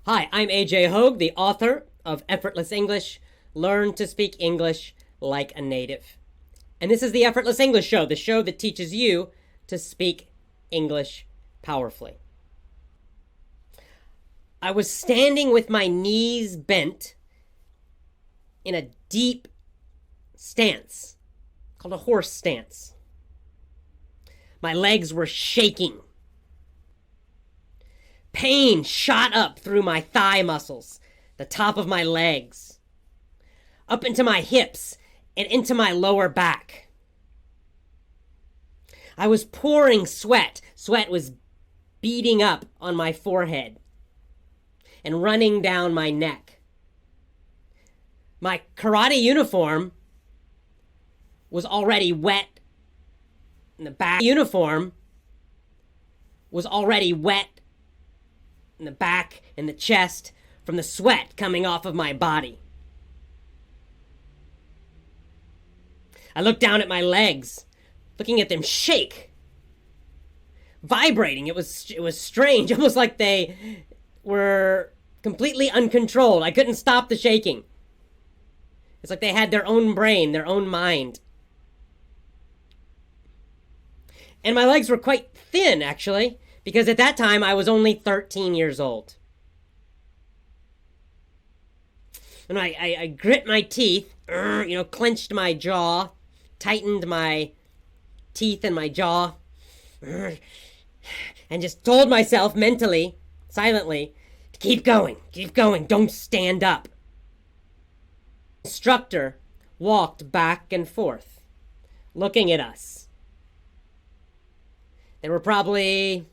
Hi, I'm ajhoge, the author of Effortless English, Learn to Speak English Like a Native. And this is the Effortless English Show, the show that teaches you to speak English powerfully. I was standing with my knees bent in a deep stance called a horse stance. My legs were shaking. Pain shot up through my thigh muscles, the top of my legs, up into my hips and into my lower back. I was pouring sweat. Sweat was beading up on my forehead and running down my neck. My karate uniform was already wet, and the back uniform was already wet in the back and the chest from the sweat coming off of my body. I looked down at my legs, looking at them shake, vibrating. It was strange, almost like they were completely uncontrolled. I couldn't stop the shaking. It's like they had their own brain, their own mind. And my legs were quite thin, actually, because at that time I was only 13 years old. And I grit my teeth, clenched my jaw, tightened my teeth and my jaw, and just told myself mentally, silently, to keep going, don't stand up. The instructor walked back and forth, looking at us. There were probably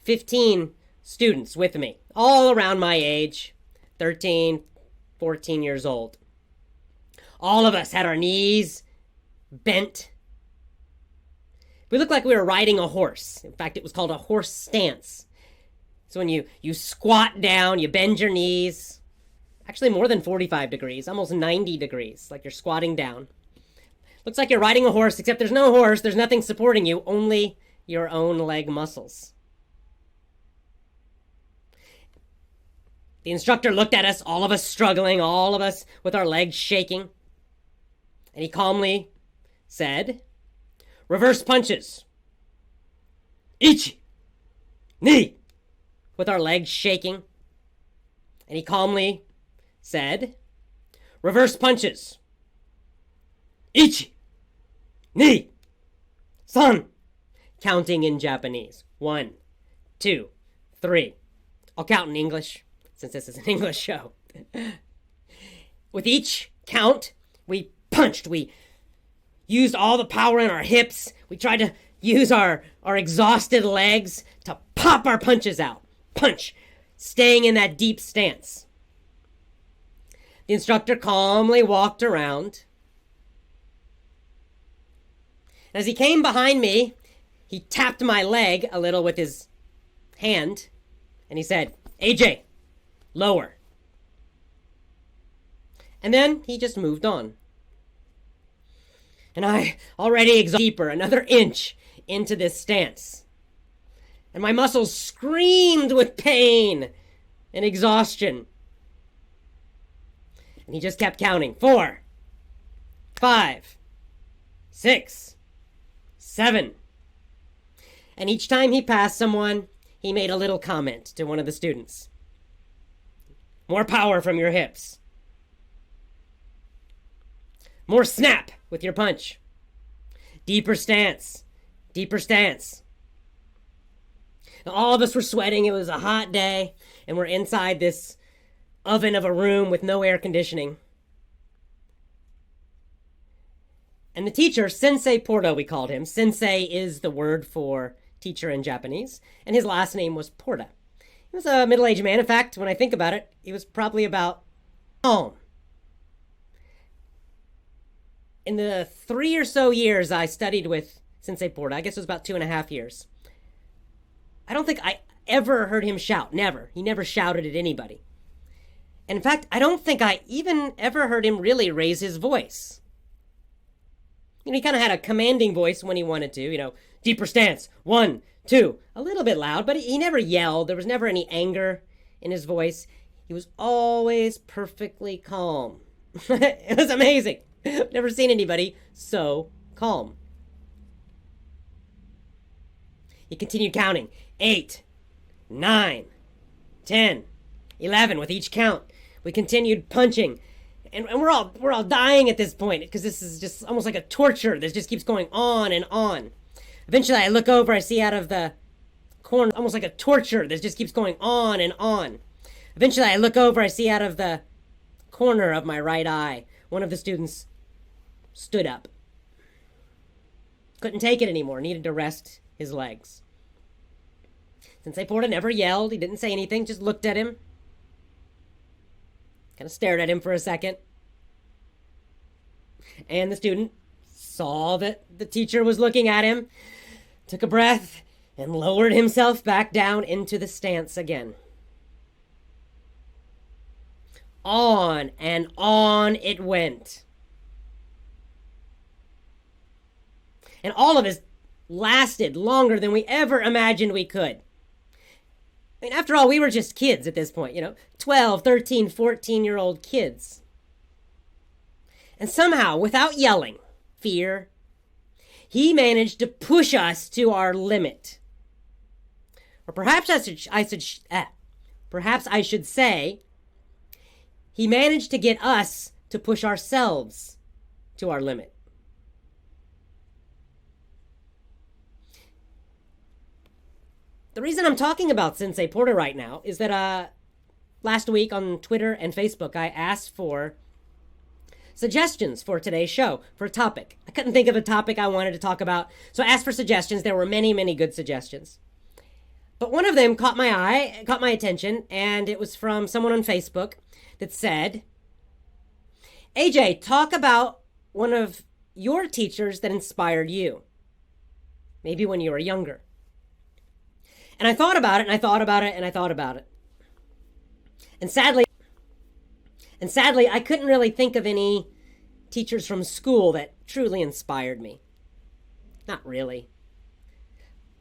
15 students with me, all around my age, 13, 14 years old. All of us had our knees bent. We looked like we were riding a horse. In fact, it was called a horse stance. So when you squat down, you bend your knees, actually more than 45 degrees, almost 90 degrees, like you're squatting down. Looks like you're riding a horse, except there's no horse, there's nothing supporting you, only your own leg muscles. The instructor looked at us, all of us struggling, all of us with our legs shaking. And he calmly said, reverse punches. Ichi, ni, with our legs shaking. And he calmly said, reverse punches. Ichi, ni, san, counting in Japanese. 1, 2, 3. I'll count in English, since this is an English show. With each count, we punched. We used all the power in our hips. We tried to use our exhausted legs to pop our punches out. Punch, staying in that deep stance. The instructor calmly walked around. As he came behind me, he tapped my leg a little with his hand, and he said, AJ, lower. And then he just moved on. And I already exhausted deeper, another inch into this stance. And my muscles screamed with pain and exhaustion. And he just kept counting. 4, 5, 6, 7. And each time he passed someone, he made a little comment to one of the students. More power from your hips. More snap with your punch. Deeper stance. Deeper stance. Now, all of us were sweating. It was a hot day, and we're inside this oven of a room with no air conditioning. And the teacher, Sensei Porta, we called him. Sensei is the word for teacher in Japanese, and his last name was Porta. He was a middle-aged man. In fact, when I think about it, he was probably about home. In the 3 or so years I studied with Sensei Porta, I guess it was about 2.5 years, I don't think I ever heard him shout. Never. He never shouted at anybody. And in fact, I don't think I even ever heard him really raise his voice. He kind of had a commanding voice when he wanted to, deeper stance, 1, 2, a little bit loud, but he never yelled. There was never any anger in his voice. He was always perfectly calm. It was amazing. Never seen anybody so calm. He continued counting. 8, 9, 10, 11 with each count. We continued punching. And we're all dying at this point because this is just almost like a torture. This just keeps going on and on. Eventually I look over, I see out of the corner, almost like a torture. This just keeps going on and on. Eventually I look over, I see out of the corner of my right eye, one of the students stood up. Couldn't take it anymore, needed to rest his legs. Sensei Porta never yelled, he didn't say anything, just looked at him. Kind of stared at him for a second. And the student saw that the teacher was looking at him, took a breath, and lowered himself back down into the stance again. On and on it went. And all of this lasted longer than we ever imagined we could. I mean, after all, we were just kids at this point, 12, 13, 14-year-old kids. And somehow, without yelling, fear, he managed to push us to our limit. Or perhaps I should say, he managed to get us to push ourselves to our limit. The reason I'm talking about Sensei Porta right now is that last week on Twitter and Facebook, I asked for suggestions for today's show, for a topic. I couldn't think of a topic I wanted to talk about, so I asked for suggestions. There were many, many good suggestions. But one of them caught my attention, and it was from someone on Facebook that said, AJ, talk about one of your teachers that inspired you. Maybe when you were younger. And I thought about it, and I thought about it, and I thought about it. And sadly, I couldn't really think of any teachers from school that truly inspired me. Not really.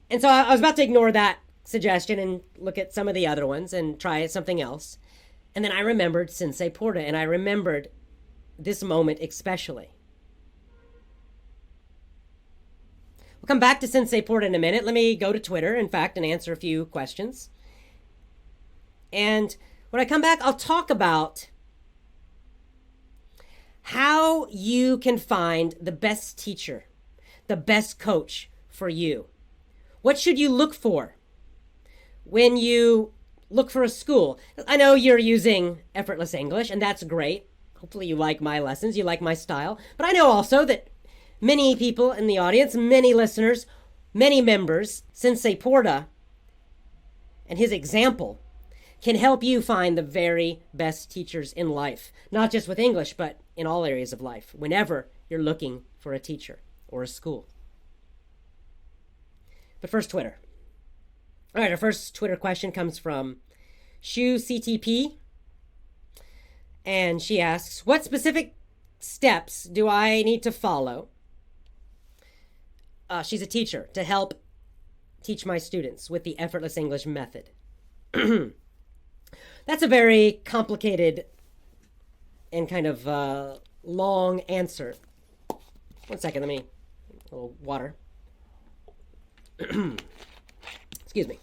And so I was about to ignore that suggestion and look at some of the other ones and try something else. And then I remembered Sensei Porta, and I remembered this moment especially. We'll come back to Sensei Porta in a minute. Let me go to Twitter, in fact, and answer a few questions. And when I come back, I'll talk about how you can find the best teacher, the best coach for you. What should you look for when you look for a school? I know you're using Effortless English, and that's great. Hopefully you like my lessons, you like my style. But I know also that many people in the audience, many listeners, many members, Sensei Porta and his example can help you find the very best teachers in life. Not just with English, but in all areas of life, whenever you're looking for a teacher or a school. But first, Twitter. All right, our first Twitter question comes from ShuCTP. And she asks, what specific steps do I need to follow? She's a teacher, to help teach my students with the Effortless English method. That's a very complicated and kind of long answer. 1 second, let me, a little water. Excuse me.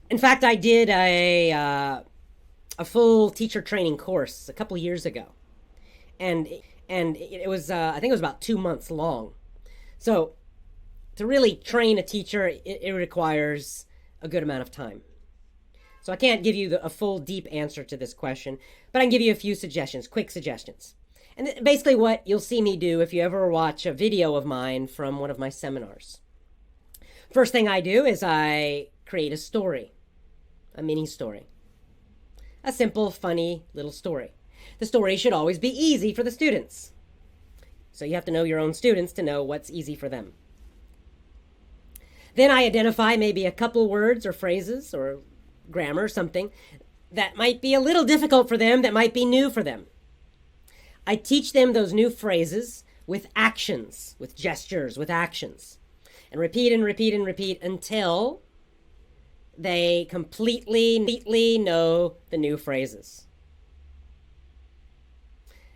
In fact, I did a full teacher training course a couple years ago. And it was, I think it was about 2 months long. So to really train a teacher, it requires a good amount of time. So I can't give you a full deep answer to this question, but I can give you a few suggestions, quick suggestions. And basically what you'll see me do if you ever watch a video of mine from one of my seminars. First thing I do is I create a story, a mini story. A simple, funny little story. The story should always be easy for the students. So you have to know your own students to know what's easy for them. Then I identify maybe a couple words or phrases or grammar, something that might be a little difficult for them, that might be new for them. I teach them those new phrases with actions, with gestures, with actions. And repeat and repeat and repeat until they completely know the new phrases.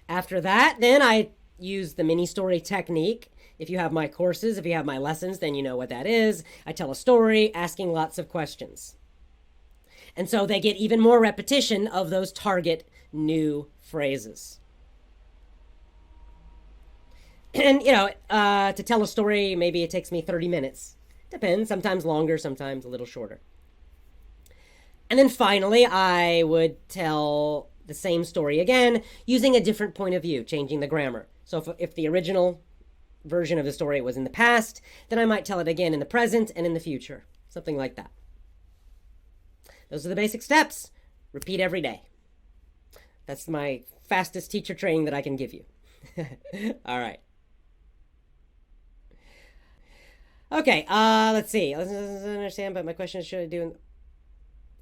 After that, then I use the mini story technique. If you have my courses, if you have my lessons, then you know what that is. I tell a story asking lots of questions. And so they get even more repetition of those target new phrases. And, to tell a story, maybe it takes me 30 minutes. Depends, sometimes longer, sometimes a little shorter. And then finally, I would tell the same story again using a different point of view, changing the grammar. So if the original version of the story was in the past, then I might tell it again in the present and in the future, something like that. Those are the basic steps. Repeat every day. That's my fastest teacher training that I can give you. All right. Okay, let's see. Let's understand, but my question is, should I do...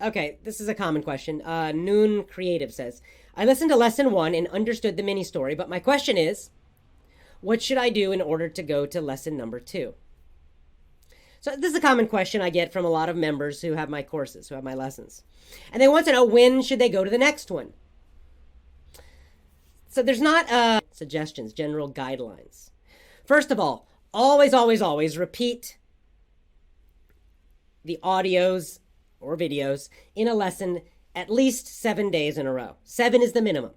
Okay, this is a common question. Noon Creative says, I listened to lesson 1 and understood the mini story, but my question is, what should I do in order to go to lesson number 2? So this is a common question I get from a lot of members who have my courses, who have my lessons. And they want to know, when should they go to the next one? So there's not suggestions, general guidelines. First of all, always repeat the audios or videos in a lesson at least 7 days in a row. 7 is the minimum.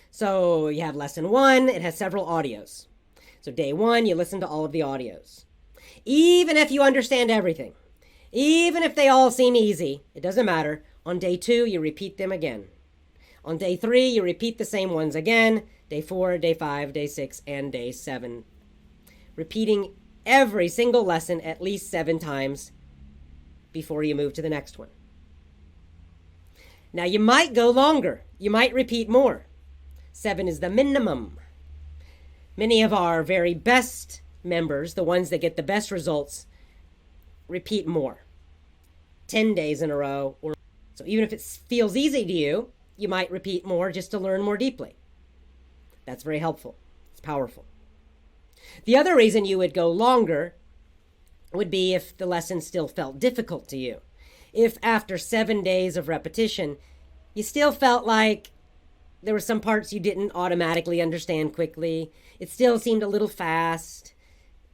So you have lesson 1, it has several audios. So day 1, you listen to all of the audios. Even if you understand everything, even if they all seem easy, it doesn't matter. On day 2, you repeat them again. On day 3, you repeat the same ones again. Day 4, day 5, day 6, and day 7. Repeating every single lesson at least 7 times before you move to the next one. Now you might go longer. You might repeat more. 7 is the minimum. Many of our very best members, the ones that get the best results, repeat more. 10 days in a row. So even if it feels easy to you, you might repeat more just to learn more deeply. That's very helpful. It's powerful. The other reason you would go longer would be if the lesson still felt difficult to you. If after 7 days of repetition, you still felt like there were some parts you didn't automatically understand quickly, it still seemed a little fast,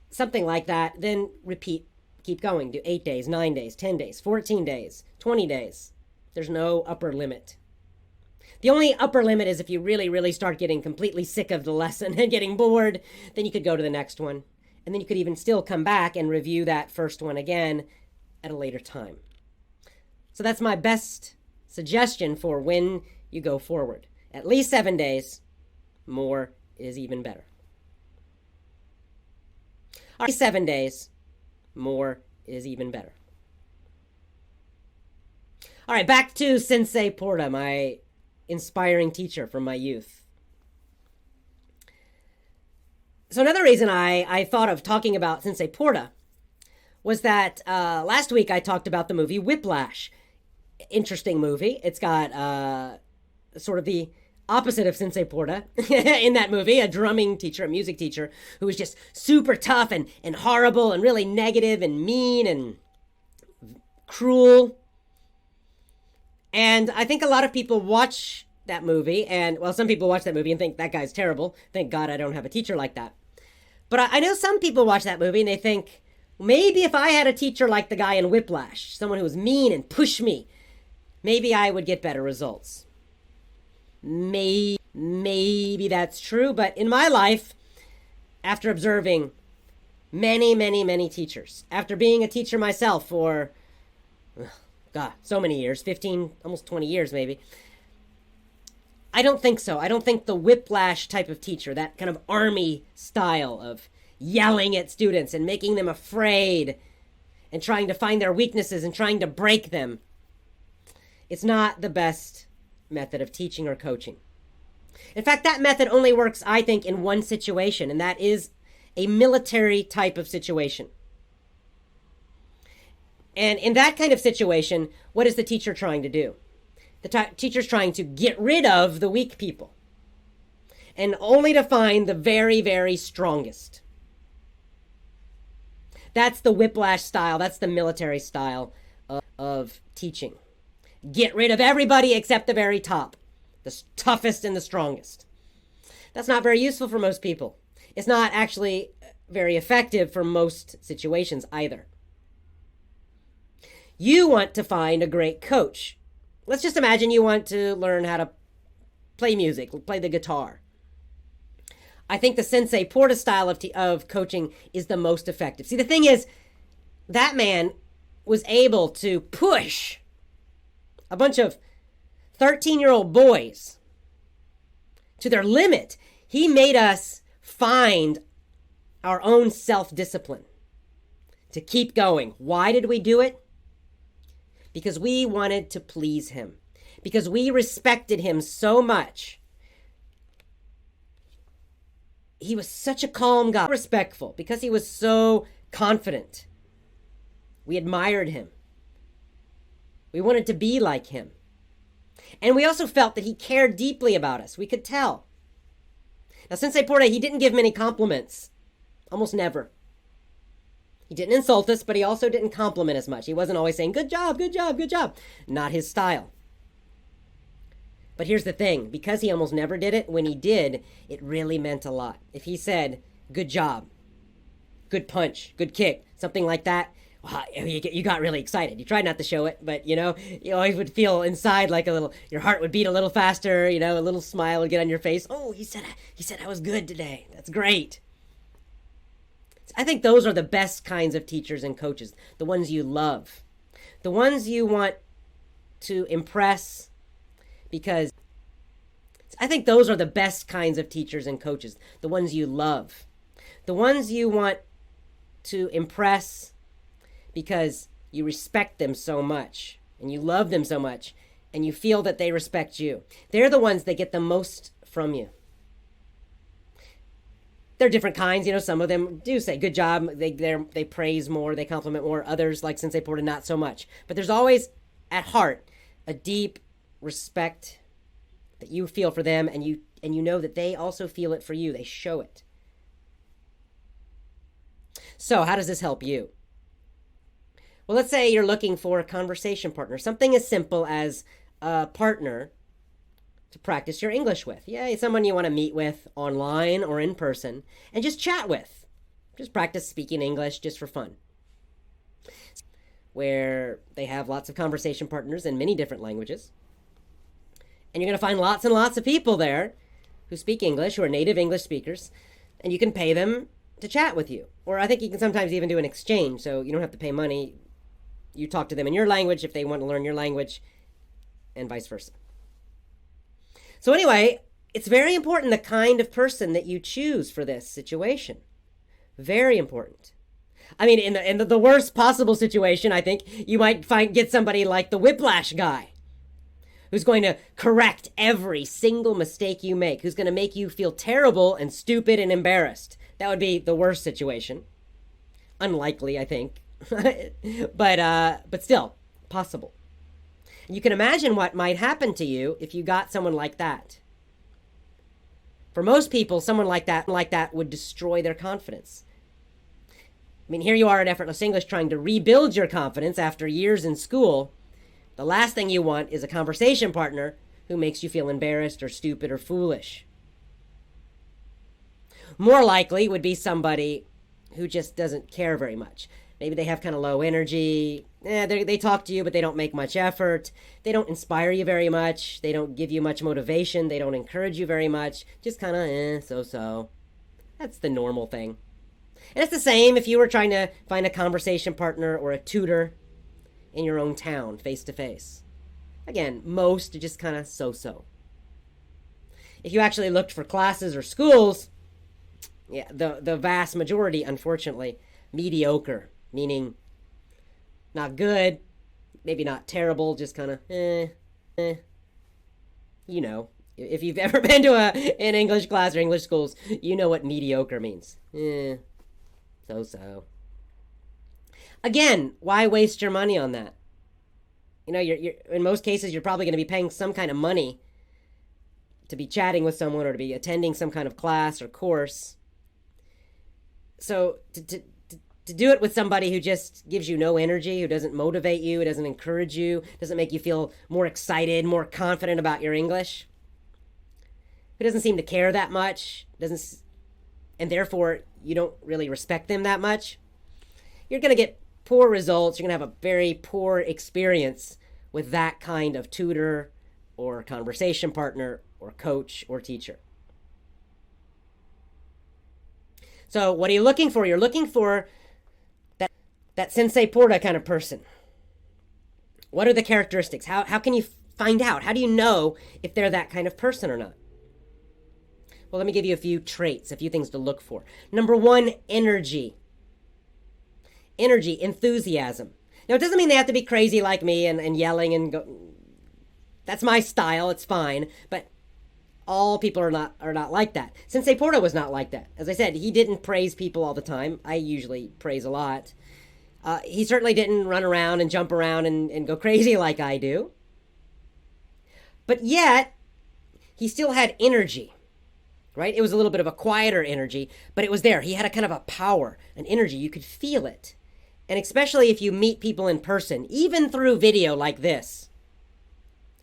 something like that, then repeat, keep going. Do 8 days, 9 days, 10 days, 14 days, 20 days. There's no upper limit. The only upper limit is if you really start getting completely sick of the lesson and getting bored, then you could go to the next one. And then you could even still come back and review that first one again at a later time. So that's my best suggestion for when you go forward. At least 7 days. More is even better. All right, 7 days. More is even better. All right, back to Sensei Porta, my inspiring teacher from my youth. So another reason I thought of talking about Sensei Porta was that last week I talked about the movie Whiplash. Interesting movie. It's got sort of the opposite of Sensei Porta in that movie, a drumming teacher, a music teacher, who was just super tough and horrible and really negative and mean and cruel. And I think a lot of people watch that movie, and, well, some people watch that movie and think, that guy's terrible. Thank God I don't have a teacher like that. But I know some people watch that movie and they think, maybe if I had a teacher like the guy in Whiplash, someone who was mean and pushed me, maybe I would get better results. Maybe that's true, but in my life, after observing many teachers, after being a teacher myself for, God, so many years, 15, almost 20 years maybe, I don't think so. I don't think the Whiplash type of teacher, that kind of army style of yelling at students and making them afraid and trying to find their weaknesses and trying to break them, it's not the best method of teaching or coaching. In fact, that method only works, I think, in one situation, and that is a military type of situation. And in that kind of situation, what is the teacher trying to do? The teacher's trying to get rid of the weak people and only to find the very strongest. That's the Whiplash style. That's the military style of teaching. Get rid of everybody except the very top, the toughest and the strongest. That's not very useful for most people. It's not actually very effective for most situations either. You want to find a great coach. Let's just imagine you want to learn how to play music, play the guitar. I think the Sensei Porta style of coaching is the most effective. See, the thing is, that man was able to push a bunch of 13-year-old boys to their limit. He made us find our own self-discipline to keep going. Why did we do it? Because we wanted to please him. Because we respected him so much. He was such a calm guy, respectful, because he was so confident. We admired him. We wanted to be like him. And we also felt that he cared deeply about us. We could tell. Now, Sensei Porta, he didn't give many compliments. Almost never. He didn't insult us, but he also didn't compliment as much. He wasn't always saying, good job, good job, good job. Not his style. But here's the thing. Because he almost never did it, when he did, it really meant a lot. If he said, good job, good punch, good kick, something like that, wow, you got really excited. You tried not to show it, but, you always would feel inside like your heart would beat a little faster, a little smile would get on your face. Oh, he said I was good today. That's great. I think those are the best kinds of teachers and coaches, the ones you love, the ones you want to impress, because I think those are the best kinds of teachers and coaches, the ones you love, the ones you want to impress because you respect them so much and you love them so much and you feel that they respect you. They're the ones that get the most from you. There are different kinds, some of them do say, good job, they praise more, they compliment more. Others, like Sensei Porta, not so much. But there's always, at heart, a deep respect that you feel for them, and you know that they also feel it for you. They show it. So how does this help you? Well, let's say you're looking for a conversation partner, something as simple as a partner to practice your English with. Yeah, someone you want to meet with online or in person and just chat with. Just practice speaking English just for fun. Where they have lots of conversation partners in many different languages. And you're going to find lots and lots of people there who speak English, who are native English speakers, and you can pay them to chat with you. Or I think you can sometimes even do an exchange, so you don't have to pay money. You talk to them in your language if they want to learn your language, and vice versa. So anyway, it's very important the kind of person that you choose for this situation. Very important. I mean, in the worst possible situation, I think you might get somebody like the Whiplash guy, who's going to correct every single mistake you make, who's going to make you feel terrible and stupid and embarrassed. That would be the worst situation. Unlikely, I think, but still possible. You can imagine what might happen to you if you got someone like that. For most people, someone like that would destroy their confidence. I mean, here you are at Effortless English trying to rebuild your confidence after years in school. The last thing you want is a conversation partner who makes you feel embarrassed or stupid or foolish. More likely would be somebody who just doesn't care very much. Maybe they have kind of low energy. They talk to you, but they don't make much effort. They don't inspire you very much. They don't give you much motivation. They don't encourage you very much. Just kind of so-so. That's the normal thing. And it's the same if you were trying to find a conversation partner or a tutor in your own town, face-to-face. Again, most are just kind of so-so. If you actually looked for classes or schools, yeah, the vast majority, unfortunately, mediocre. Meaning not good, maybe not terrible, just kind of If you've ever been to an English class or English schools, you know what mediocre means. So. Again, why waste your money on that? You're in most cases, you're probably going to be paying some kind of money to be chatting with someone or to be attending some kind of class or course. So to do it with somebody who just gives you no energy, who doesn't motivate you, who doesn't encourage you, doesn't make you feel more excited, more confident about your English, who doesn't seem to care that much, and therefore you don't really respect them that much, you're going to get poor results. You're going to have a very poor experience with that kind of tutor or conversation partner or coach or teacher. So what are you looking for? You're looking for that Sensei Porta kind of person. What are the characteristics? How can you find out? How do you know if they're that kind of person or not? Well, let me give you a few traits, a few things to look for. Number one, energy. Energy, enthusiasm. Now, it doesn't mean they have to be crazy like me and yelling and go. That's my style, it's fine. But all people are not like that. Sensei Porta was not like that. As I said, he didn't praise people all the time. I usually praise a lot. He certainly didn't run around and jump around and go crazy like I do. But yet, he still had energy, right? It was a little bit of a quieter energy, but it was there. He had a kind of a power, an energy. You could feel it. And especially if you meet people in person, even through video like this,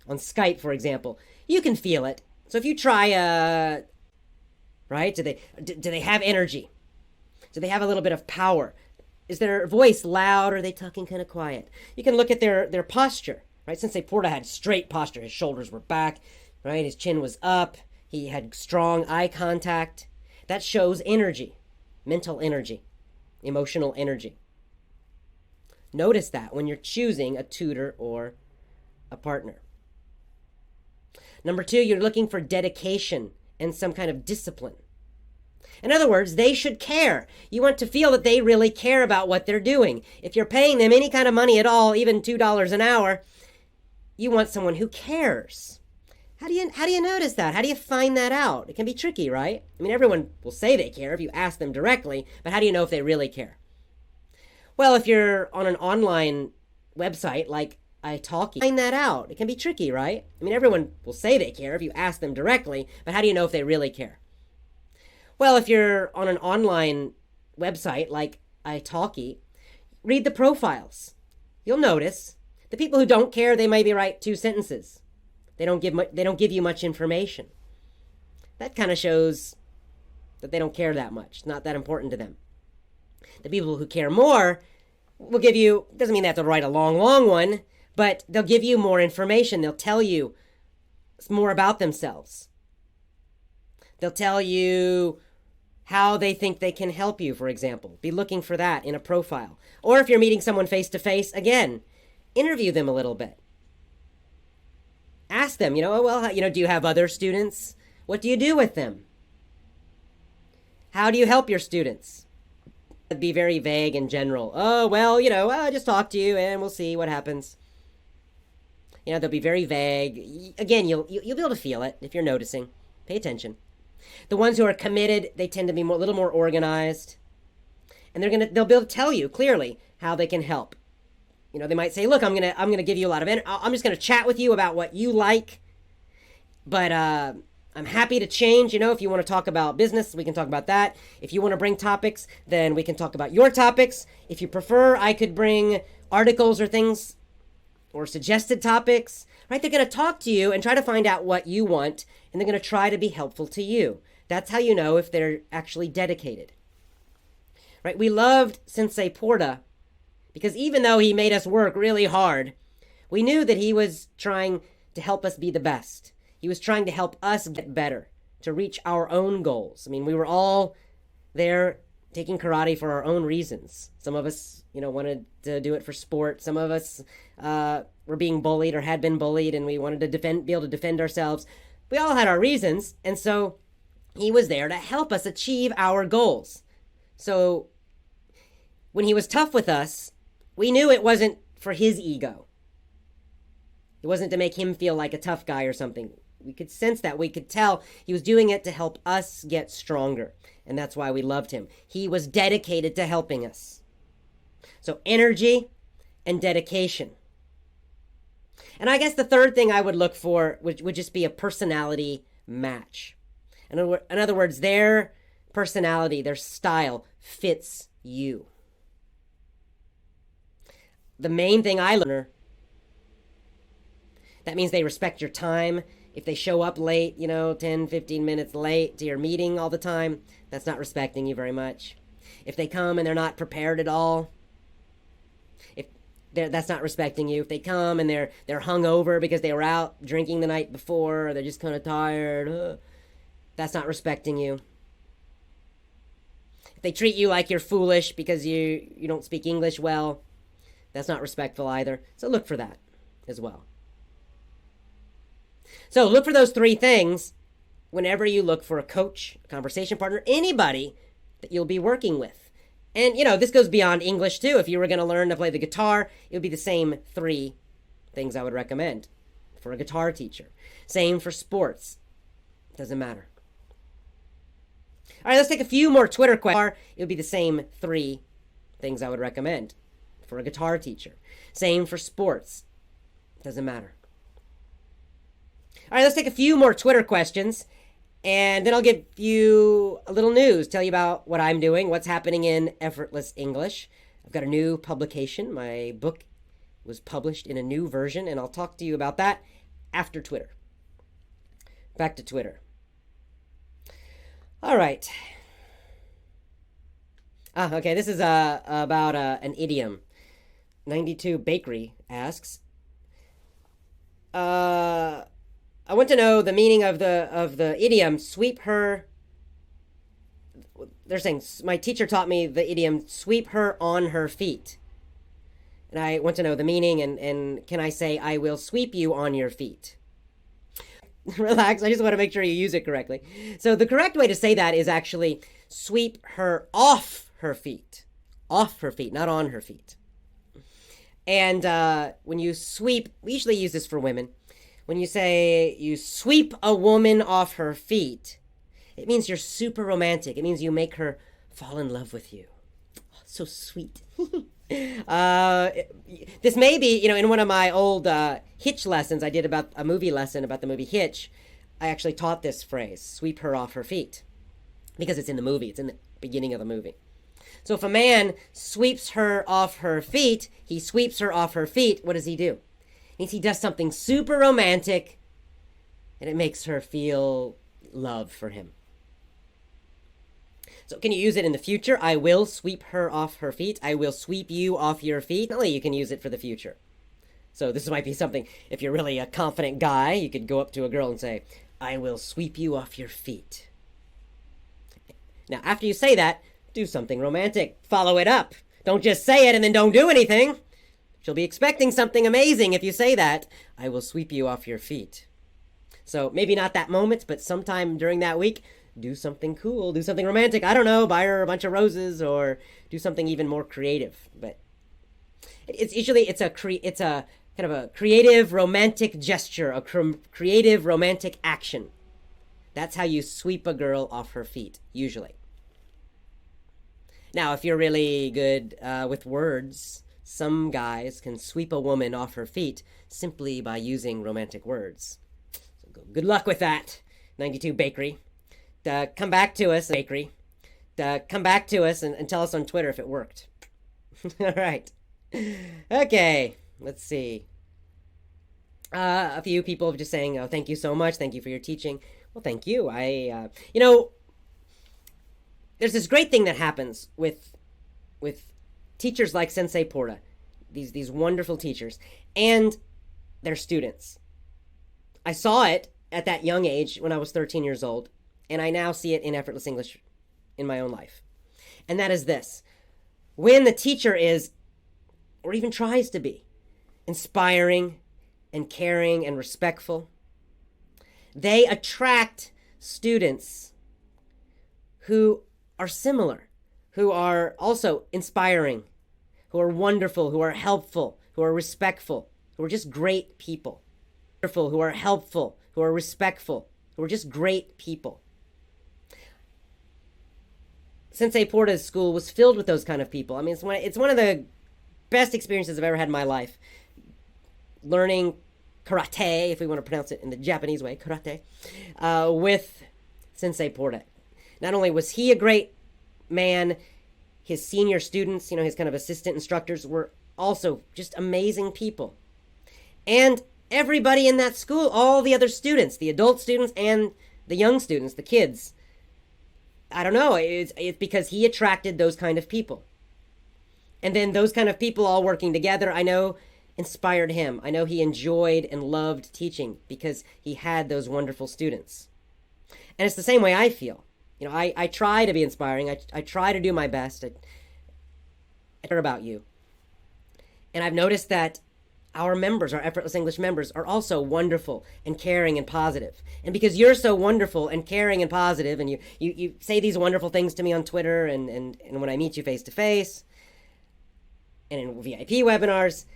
on Skype, for example, you can feel it. So if you try, right? Do they have energy? Do they have a little bit of power? Is their voice loud, or are they talking kind of quiet? You can look at their posture, right? Sensei Porta had straight posture. His shoulders were back, right? His chin was up. He had strong eye contact. That shows energy, mental energy, emotional energy. Notice that when you're choosing a tutor or a partner. Number two, you're looking for dedication and some kind of discipline. In other words, they should care. You want to feel that they really care about what they're doing. If you're paying them any kind of money at all, even $2 an hour, you want someone who cares. How do you notice that? How do you find that out? It can be tricky, right? I mean, everyone will say they care if you ask them directly, but how do you know if they really care? Well, if you're on an online website like italki, find that out. It can be tricky, right? I mean, everyone will say they care if you ask them directly, but how do you know if they really care? Well, if you're on an online website like italki, read the profiles. You'll notice the people who don't care, they maybe write 2 sentences. They don't give you much information. That kind of shows that they don't care that much. It's not that important to them. The people who care more will give you, doesn't mean they have to write a long one, but they'll give you more information. They'll tell you more about themselves. They'll tell you how they think they can help you, for example. Be looking for that in a profile. Or if you're meeting someone face to face, again, interview them a little bit. Ask them, do you have other students? What do you do with them? How do you help your students? Be very vague and general. Oh, well, I'll just talk to you and we'll see what happens. They'll be very vague. Again, you'll be able to feel it if you're noticing. Pay attention. The ones who are committed, they tend to be a little more organized. And they'll be able to tell you clearly how they can help. They might say, look, I'm gonna give you a lot of energy. I'm just gonna chat with you about what you like. But I'm happy to change. If you want to talk about business, we can talk about that. If you want to bring topics, then we can talk about your topics. If you prefer, I could bring articles or things or suggested topics, right? They're going to talk to you and try to find out what you want, and they're going to try to be helpful to you. That's how you know if they're actually dedicated, right? We loved Sensei Porta because even though he made us work really hard, we knew that he was trying to help us be the best. He was trying to help us get better, to reach our own goals. I mean, we were all there taking karate for our own reasons. Some of us, wanted to do it for sport. Some of us were being bullied or had been bullied, and we wanted to be able to defend ourselves. We all had our reasons, and so he was there to help us achieve our goals. So when he was tough with us, we knew it wasn't for his ego. It wasn't to make him feel like a tough guy or something. We could sense that. We could tell he was doing it to help us get stronger. And that's why we loved him. He was dedicated to helping us. So energy and dedication. And I guess the third thing I would look for would just be a personality match. In other words, their personality, their style fits you. the main thing I learned, that means they respect your time. If they show up late, 10, 15 minutes late to your meeting all the time, that's not respecting you very much. If they come and they're not prepared at all, that's not respecting you. If they come and they're hungover because they were out drinking the night before, or they're just kind of tired, that's not respecting you. If they treat you like you're foolish because you don't speak English well, that's not respectful either. So look for that as well. So look for those three things whenever you look for a coach, a conversation partner, anybody that you'll be working with. And, this goes beyond English, too. If you were going to learn to play the guitar, it would be the same three things I would recommend for a guitar teacher. Same for sports. Doesn't matter. All right, let's take a few more Twitter questions. It would be the same three things I would recommend for a guitar teacher. Same for sports. Doesn't matter. All right, let's take a few more Twitter questions, and then I'll give you a little news, tell you about what I'm doing, what's happening in Effortless English. I've got a new publication. My book was published in a new version, and I'll talk to you about that after Twitter. Back to Twitter. All right. Okay, this is about an idiom. 92 Bakery asks, I want to know the meaning of the idiom, sweep her. They're saying, my teacher taught me the idiom, sweep her on her feet. And I want to know the meaning, and can I say, I will sweep you on your feet? Relax, I just want to make sure you use it correctly. So the correct way to say that is actually sweep her off her feet. Off her feet, not on her feet. And when you sweep, we usually use this for women. When you say you sweep a woman off her feet, it means you're super romantic. It means you make her fall in love with you. Oh, so sweet. This may be, in one of my old Hitch lessons I did about a movie lesson about the movie Hitch, I actually taught this phrase, sweep her off her feet, because it's in the movie. It's in the beginning of the movie. So if a man sweeps her off her feet, he sweeps her off her feet, what does he do? It means he does something super romantic, and it makes her feel love for him. So can you use it in the future? I will sweep her off her feet. I will sweep you off your feet. Definitely you can use it for the future. So this might be something, if you're really a confident guy, you could go up to a girl and say, I will sweep you off your feet. Now, after you say that, do something romantic. Follow it up. Don't just say it and then don't do anything. She'll be expecting something amazing if you say that. I will sweep you off your feet. So maybe not that moment, but sometime during that week, do something cool, do something romantic. I don't know, buy her a bunch of roses or do something even more creative. But it's usually it's a kind of a creative romantic gesture, a creative romantic action. That's how you sweep a girl off her feet, usually. Now, if you're really good with words, some guys can sweep a woman off her feet simply by using romantic words. So good luck with that, 92 Bakery. Come back to us, Bakery. Come back to us and tell us on Twitter if it worked. All right. Okay, let's see. A few people just saying, oh, thank you so much. Thank you for your teaching. Well, thank you. There's this great thing that happens with teachers like Sensei Porta, these wonderful teachers, and their students. I saw it at that young age when I was 13 years old, and I now see it in Effortless English in my own life. And that is this. When the teacher is, or even tries to be, inspiring and caring and respectful, they attract students who are similar, who are also inspiring, who are wonderful, who are helpful, who are respectful, who are just great people. Who are helpful, who are respectful, who are just great people. Sensei Porta's school was filled with those kind of people. I mean, it's one of the best experiences I've ever had in my life. Learning karate, if we want to pronounce it in the Japanese way, karate, with Sensei Porta. Not only was he a great man, his senior students, his kind of assistant instructors were also just amazing people. And everybody in that school, all the other students, the adult students and the young students, the kids, I don't know, it's because he attracted those kind of people. And then those kind of people all working together, I know, inspired him. I know he enjoyed and loved teaching because he had those wonderful students. And it's the same way I feel. You know, I try to be inspiring. I try to do my best. I care about you. And I've noticed that our members, our Effortless English members, are also wonderful and caring and positive. And because you're so wonderful and caring and positive, and you say these wonderful things to me on Twitter and when I meet you face to face and in VIP webinars,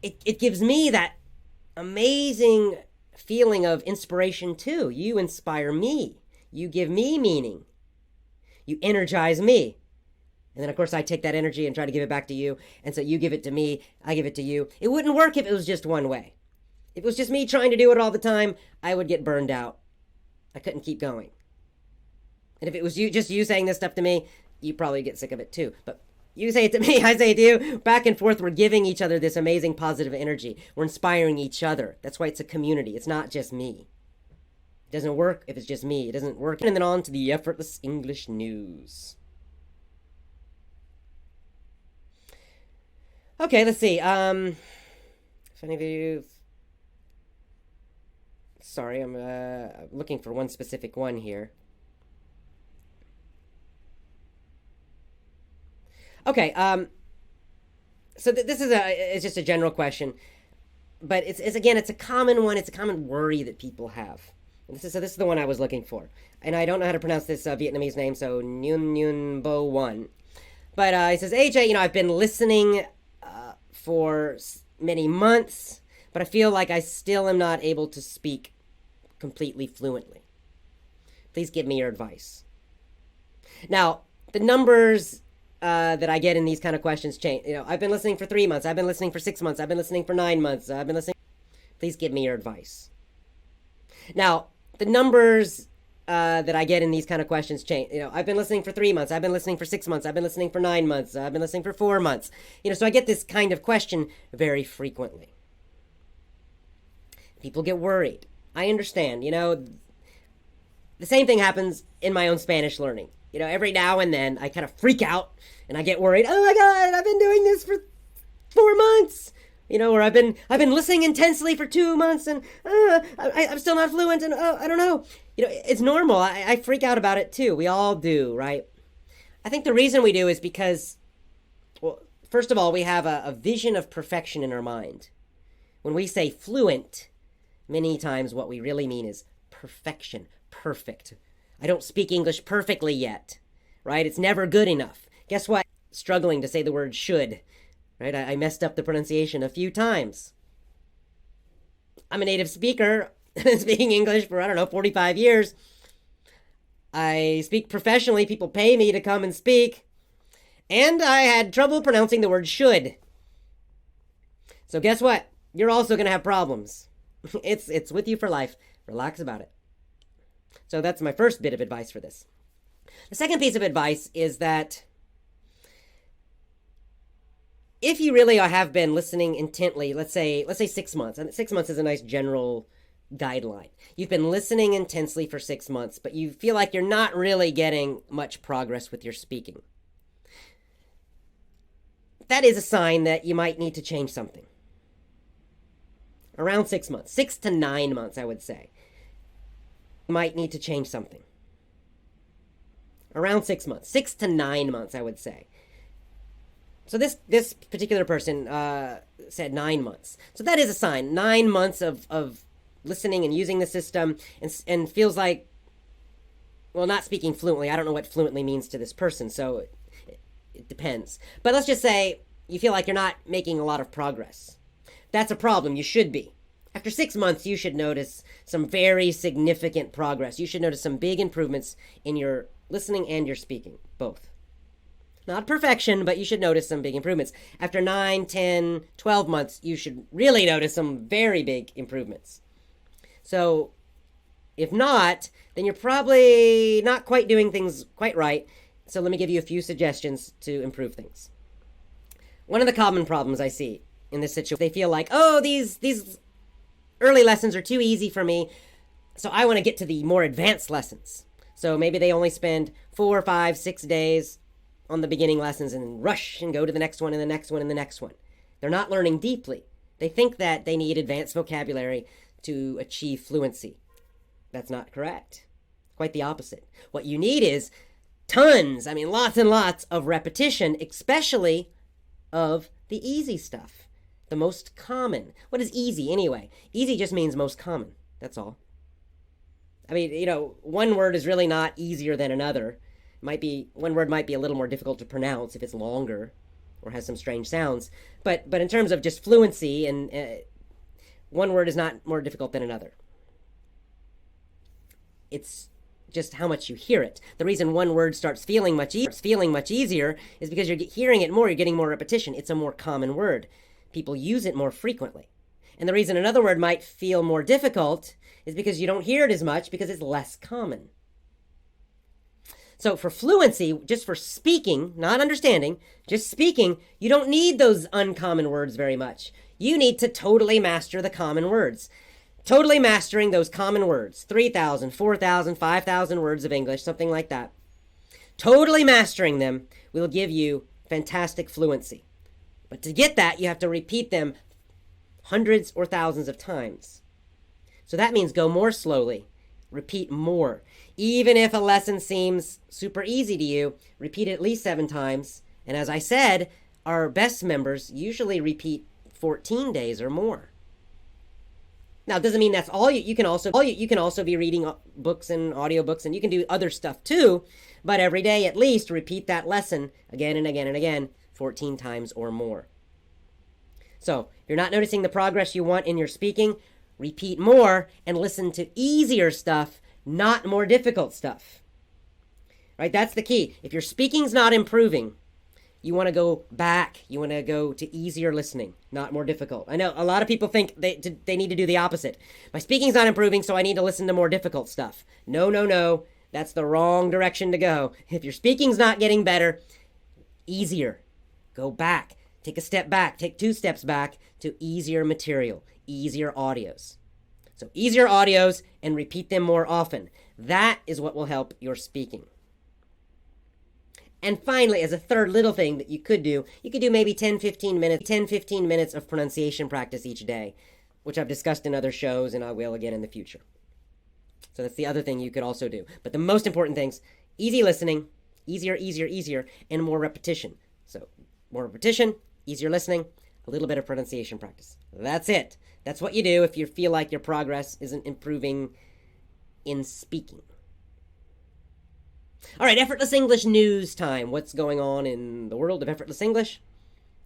it gives me that amazing feeling of inspiration too. You inspire me. You give me meaning. You energize me. And then, of course, I take that energy and try to give it back to you. And so you give it to me, I give it to you. It wouldn't work if it was just one way. If it was just me trying to do it all the time, I would get burned out. I couldn't keep going. And if it was you saying this stuff to me, you probably get sick of it too. But you say it to me, I say it to you. Back and forth, we're giving each other this amazing positive energy. We're inspiring each other. That's why it's a community. It's not just me. It doesn't work if it's just me. It doesn't work. And then on to the Effortless English News. Okay, let's see. If any of you... Sorry, I'm looking for one specific one here. Okay, so this is it's just a general question, but it's again, it's a common one. It's a common worry that people have. And this is the one I was looking for, and I don't know how to pronounce this Vietnamese name, so Nguyen Nguyen Bo One. But it says, AJ, I've been listening for many months, but I feel like I still am not able to speak completely fluently. Please give me your advice. Now, the numbers that I get in these kind of questions change. I've been listening for 3 months. I've been listening for 6 months. I've been listening for 9 months. I've been listening. Please give me your advice. Now, the numbers that I get in these kind of questions change. I've been listening for 3 months. I've been listening for 6 months. I've been listening for 9 months. I've been listening for 4 months. So I get this kind of question very frequently. People get worried. I understand. The same thing happens in my own Spanish learning. Every now and then I kind of freak out and I get worried. Oh my God, I've been doing this for 4 months. Or I've been listening intensely for 2 months and I'm still not fluent and I don't know. It's normal. I freak out about it too. We all do, right? I think the reason we do is because, well, first of all, we have a vision of perfection in our mind. When we say fluent, many times what we really mean is perfection, perfect. I don't speak English perfectly yet, right? It's never good enough. Guess what? Struggling to say the word should, right? I messed up the pronunciation a few times. I'm a native speaker. I've been speaking English for, 45 years. I speak professionally. People pay me to come and speak. And I had trouble pronouncing the word should. So guess what? You're also going to have problems. It's with you for life. Relax about it. So that's my first bit of advice for this. The second piece of advice is that if you really have been listening intently, let's say 6 months, and 6 months is a nice general guideline. You've been listening intensely for 6 months, but you feel like you're not really getting much progress with your speaking. That is a sign that you might need to change something. Around 6 months, 6 to 9 months, I would say. Might need to change something. Around 6 months, 6 to 9 months, I would say. So this particular person said 9 months. So that is a sign. 9 months of listening and using the system and feels like, well, not speaking fluently. I don't know what fluently means to this person, so it depends. But let's just say you feel like you're not making a lot of progress. That's a problem. You should be. After 6 months, you should notice some very significant progress. You should notice some big improvements in your listening and your speaking, both. Not perfection, but you should notice some big improvements. After 9, 10, 12 months, you should really notice some very big improvements. So, if not, then you're probably not quite doing things quite right. So let me give you a few suggestions to improve things. One of the common problems I see in this situation, they feel like, oh, these early lessons are too easy for me, so I want to get to the more advanced lessons. So maybe they only spend 4, 5, 6 days on the beginning lessons and then rush and go to the next one and the next one and the next one. They're not learning deeply. They think that they need advanced vocabulary to achieve fluency. That's not correct. Quite the opposite. What you need is tons, lots and lots of repetition, especially of the easy stuff, the most common. What is easy anyway? Easy just means most common. That's all. One word is really not easier than another. One word might be a little more difficult to pronounce if it's longer or has some strange sounds. But in terms of just fluency, and one word is not more difficult than another. It's just how much you hear it. The reason one word starts feeling much easier is because you're hearing it more, you're getting more repetition. It's a more common word. People use it more frequently. And the reason another word might feel more difficult is because you don't hear it as much because it's less common. So for fluency, just for speaking, not understanding, just speaking, you don't need those uncommon words very much. You need to totally master the common words. Totally mastering those common words, 3,000, 4,000, 5,000 words of English, something like that. Totally mastering them will give you fantastic fluency. But to get that, you have to repeat them hundreds or thousands of times. So that means go more slowly, repeat more. Even if a lesson seems super easy to you, repeat it at least 7 times. And as I said, our best members usually repeat 14 days or more. Now, it doesn't mean that's all you can also be reading books and audiobooks, and you can do other stuff too, but every day at least repeat that lesson again and again and again 14 times or more. So, if you're not noticing the progress you want in your speaking, repeat more and listen to easier stuff, not more difficult stuff. Right? That's the key. If your speaking's not improving, you want to go back. You want to go to easier listening, not more difficult. I know a lot of people think they need to do the opposite. My speaking's not improving, so I need to listen to more difficult stuff. No. That's the wrong direction to go. If your speaking's not getting better, easier. Go back. Take a step back. Take 2 steps back to easier material, easier audios. So easier audios and repeat them more often. That is what will help your speaking. And finally, as a third little thing that you could do maybe 10-15 minutes of pronunciation practice each day, which I've discussed in other shows and I will again in the future. So that's the other thing you could also do. But the most important things, easy listening, easier, and more repetition. So more repetition, easier listening, a little bit of pronunciation practice. That's it. That's what you do if you feel like your progress isn't improving in speaking. All right, Effortless English news time. What's going on in the world of Effortless English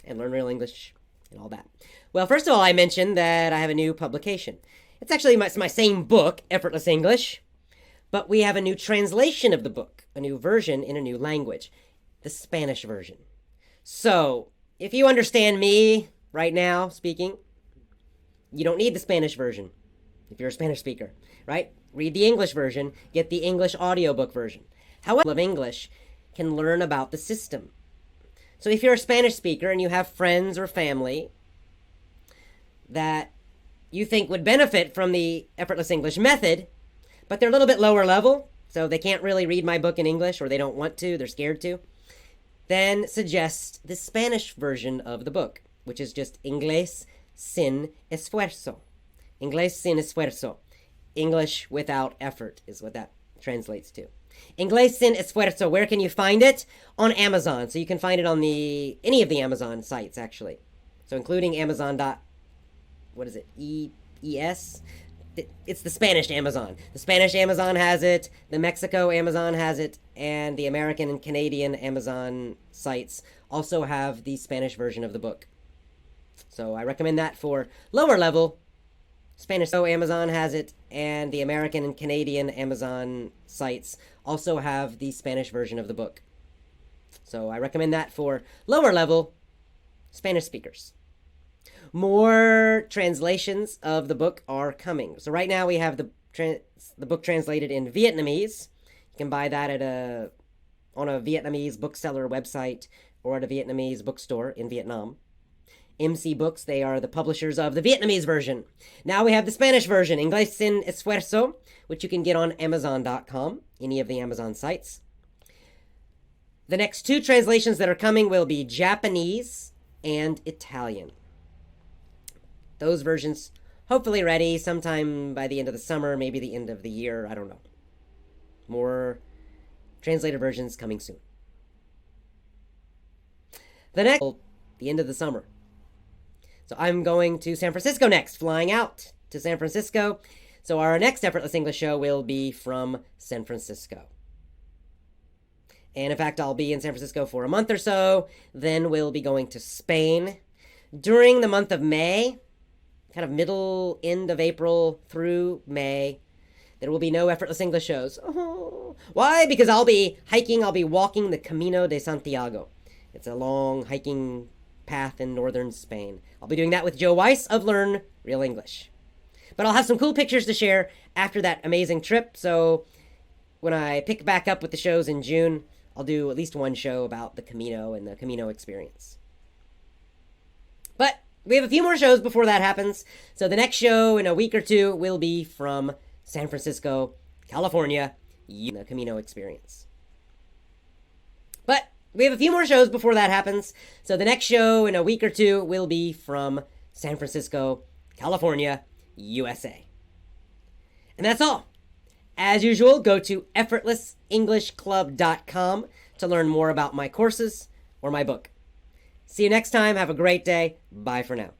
and Learn Real English and all that? Well, first of all, I mentioned that I have a new publication. It's actually my same book, Effortless English, but we have a new translation of the book, a new version in a new language, the Spanish version. So, if you understand me right now speaking, you don't need the Spanish version if you're a Spanish speaker, right? Read the English version, get the English audiobook version. However, of English can learn about the system. So if you're a Spanish speaker and you have friends or family that you think would benefit from the Effortless English method, but they're a little bit lower level, so they can't really read my book in English, or they don't want to, they're scared to, then suggest the Spanish version of the book, which is just Inglés sin esfuerzo. Inglés sin esfuerzo. English without effort is what that translates to. Inglés sin esfuerzo. Where can you find it? On Amazon. So you can find it on any of the Amazon sites, actually. So including Amazon. ES? It's the Spanish Amazon. The Spanish Amazon has it, the Mexico Amazon has it, and the American and Canadian Amazon sites also have the Spanish version of the book. So I recommend that for lower level Spanish. So Amazon has it, and the American and Canadian Amazon sites also have the Spanish version of the book. So I recommend that for lower level Spanish speakers. More translations of the book are coming. So right now we have the book translated in Vietnamese. You can buy that on a Vietnamese bookseller website or at a Vietnamese bookstore in Vietnam. MC Books, they are the publishers of the Vietnamese version. Now we have the Spanish version, Inglés sin Esfuerzo, which you can get on Amazon.com, any of the Amazon sites. The next 2 translations that are coming will be Japanese and Italian. Those versions hopefully ready sometime by the end of the summer, maybe the end of the year, I don't know. More translated versions coming soon. The next, the end of the summer. So I'm going to San Francisco next, flying out to San Francisco. So our next Effortless English show will be from San Francisco. And in fact, I'll be in San Francisco for a month or so. Then we'll be going to Spain. During the month of May, kind of end of April through May, there will be no Effortless English shows. Oh. Why? Because I'll be hiking, I'll be walking the Camino de Santiago. It's a long hiking path in northern Spain. I'll be doing that with Joe Weiss of Learn Real English. But I'll have some cool pictures to share after that amazing trip. So when I pick back up with the shows in June, I'll do at least one show about the Camino and the Camino experience. But we have a few more shows before that happens. So the next show in a week or 2 will be from San Francisco, California, the Camino experience. But we have a few more shows before that happens. So the next show in a week or 2 will be from San Francisco, California, USA. And that's all. As usual, go to effortlessenglishclub.com to learn more about my courses or my book. See you next time. Have a great day. Bye for now.